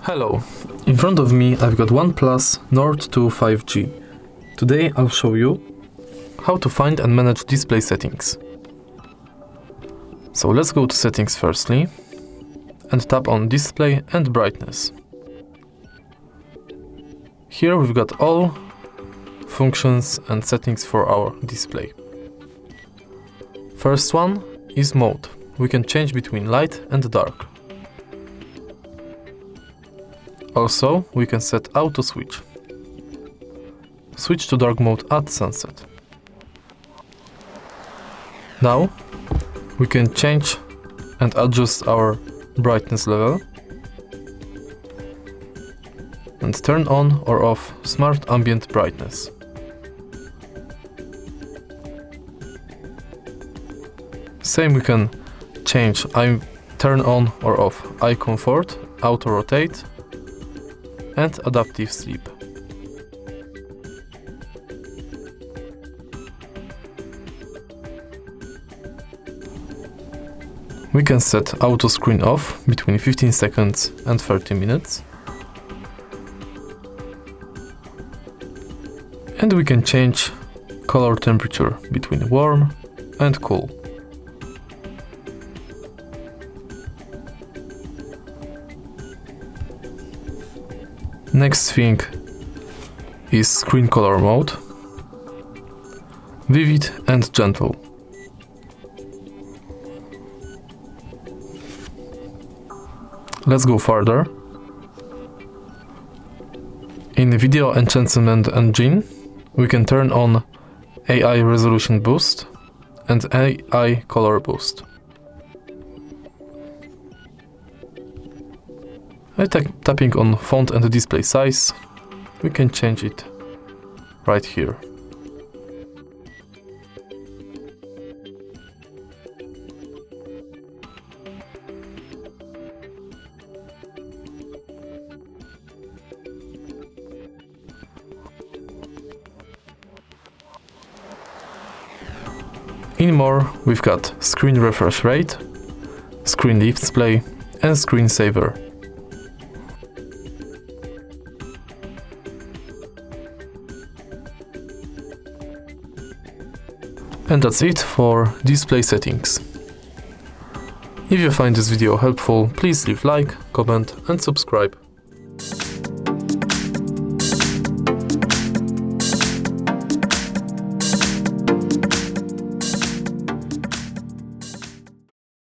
Hello, in front of me I've got OnePlus Nord 2 5G. Today I'll show you how to find and manage display settings. So let's go to settings firstly and tap on display and brightness. Here we've got all functions and settings for our display. First one is mode. We can change between light and dark. Also, we can set auto switch. Switch to dark mode at sunset. Now, we can change and adjust our brightness level and turn on or off smart ambient brightness. Same, we can change turn on or off eye comfort, auto rotate and adaptive sleep. We can set auto screen off between 15 seconds and 30 minutes. And we can change color temperature between warm and cool. Next thing is screen color mode, vivid and gentle. Let's go further. In the video enhancement engine, we can turn on AI resolution boost and AI color boost. By tapping on font and display size, we can change it right here. In more, we've got screen refresh rate, screen display and screen saver. And that's it for display settings. If you find this video helpful, please leave like, comment and subscribe.